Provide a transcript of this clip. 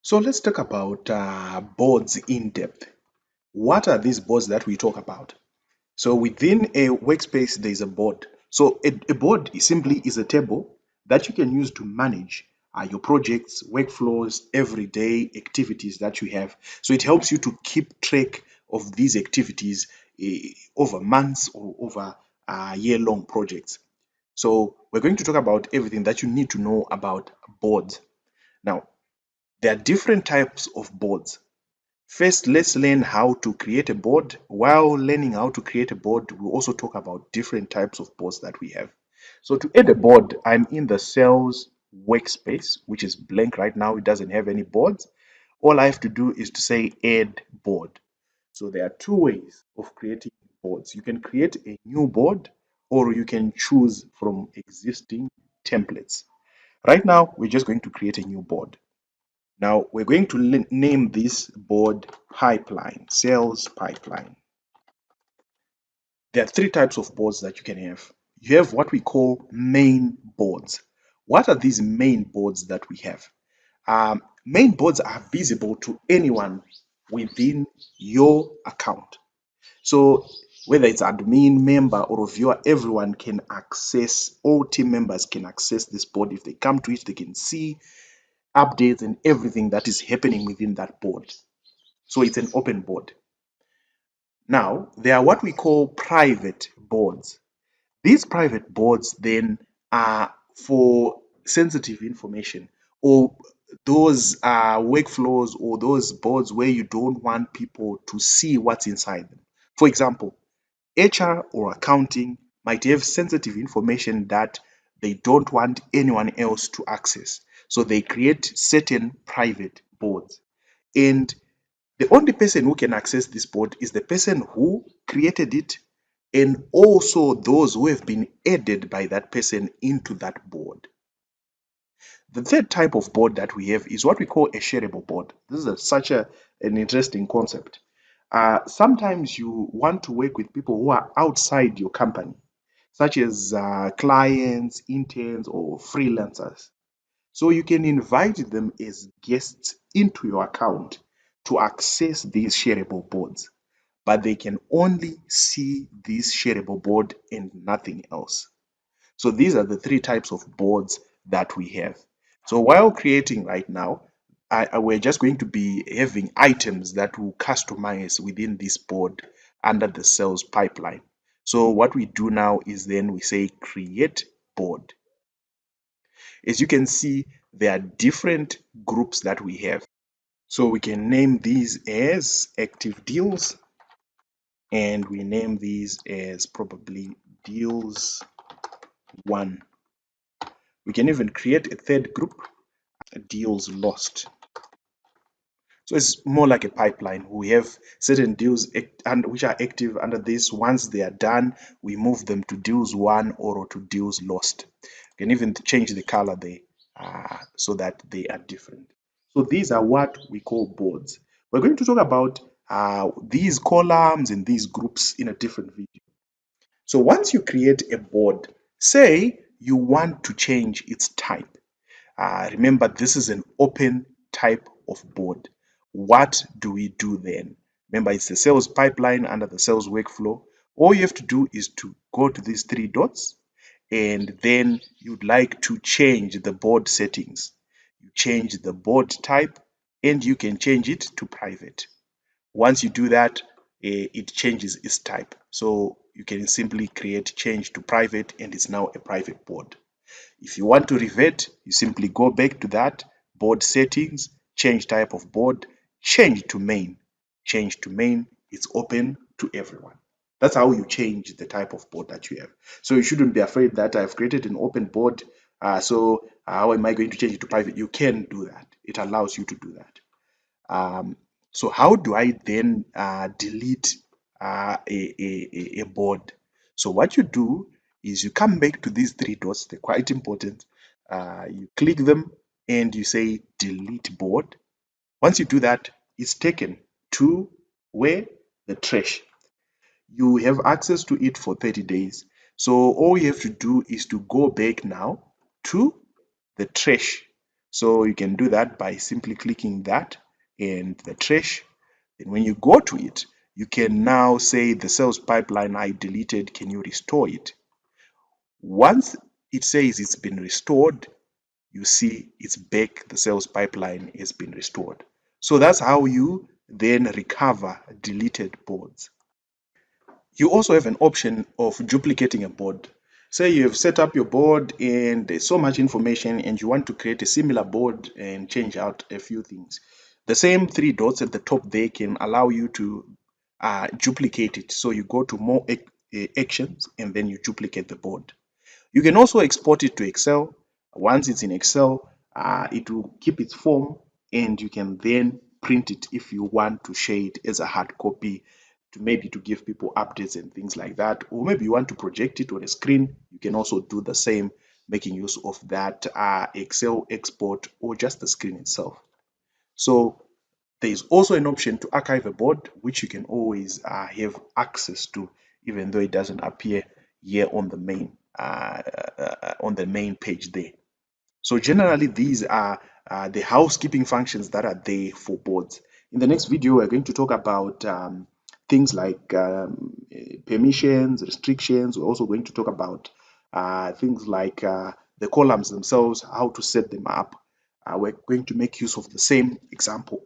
So let's talk about boards in depth. What are these boards that we talk about? So within a workspace, there is a board. So a board simply is a table that you can use to manage your projects, workflows, everyday activities that you have. So it helps you to keep track of these activities over months or over year-long projects. So we're going to talk about everything that you need to know about boards. Now, there are different types of boards. First, let's learn how to create a board. While learning how to create a board, we'll also talk about different types of boards that we have. So to add a board, I'm in the sales workspace, which is blank right now. It doesn't have any boards. All I have to do is to say add board. So there are two ways of creating boards. You can create a new board or you can choose from existing templates. Right now, we're just going to create a new board. Now we're going to name this board pipeline, sales pipeline. There are three types of boards that you can have. You have what we call main boards. What are these main boards that we have? Main boards are visible to anyone within your account. So whether it's admin, member, or a viewer, everyone can access, all team members can access this board. If they come to it, they can see updates and everything that is happening within that board. So it's an open board. Now, there are what we call private boards. These private boards then are for sensitive information or those workflows or those boards where you don't want people to see what's inside them. For example, HR or accounting might have sensitive information that they don't want anyone else to access. So they create certain private boards. And the only person who can access this board is the person who created it and also those who have been added by that person into that board. The third type of board that we have is what we call a shareable board. This is an interesting concept. Sometimes you want to work with people who are outside your company, such as clients, interns, or freelancers. So you can invite them as guests into your account to access these shareable boards, but they can only see this shareable board and nothing else. So these are the three types of boards that we have. So while creating right now, we're just going to be having items that will customize within this board under the sales pipeline. So what we do now is then we say create board. As you can see, there are different groups that we have. So we can name these as active deals, and we name these as probably deals 1. We can even create a third group, deals lost. So it's more like a pipeline. We have certain deals which are active under this. Once they are done, we move them to deals 1 or to deals lost. You can even change the color there so that they are different. So these are what we call boards. We're going to talk about these columns and these groups in a different video. So once you create a board, say you want to change its type. Remember, this is an open type of board. What do we do then? Remember, it's the sales pipeline under the sales workflow. All you have to do is to go to these three dots, and then you'd like to change the board settings. You change the board type, and you can change it to private. Once you do that, it changes its type. So you can simply create change to private, and it's now a private board. If you want to revert, you simply go back to that board settings, change type of board, change to main. Change to main, it's open to everyone. That's how you change the type of board that you have. So you shouldn't be afraid that I've created an open board. So how am I going to change it to private? You can do that. It allows you to do that. So how do I then delete a board? So what you do is you come back to these three dots. They're quite important. You click them and you say delete board. Once you do that, it's taken to where? The trash. You have access to it for 30 days. So all you have to do is to go back now to the trash. So you can do that by simply clicking that and the trash. And when you go to it, you can now say the sales pipeline I deleted, can you restore it? Once it says it's been restored, you see it's back, the sales pipeline has been restored. So that's how you then recover deleted boards. You also have an option of duplicating a board. Say you have set up your board and there's so much information and you want to create a similar board and change out a few things. The same three dots at the top there can allow you to duplicate it. So you go to more actions and then you duplicate the board. You can also export it to Excel. Once it's in Excel, it will keep its form and you can then print it if you want to share it as a hard copy to maybe to give people updates and things like that. Or maybe you want to project it on a screen. You can also do the same, making use of that Excel export or just the screen itself. So there is also an option to archive a board, which you can always have access to, even though it doesn't appear here on the main page there. So generally, these are the housekeeping functions that are there for boards. In the next video, we're going to talk about things like permissions, restrictions. We're also going to talk about things like the columns themselves, how to set them up. We're going to make use of the same example.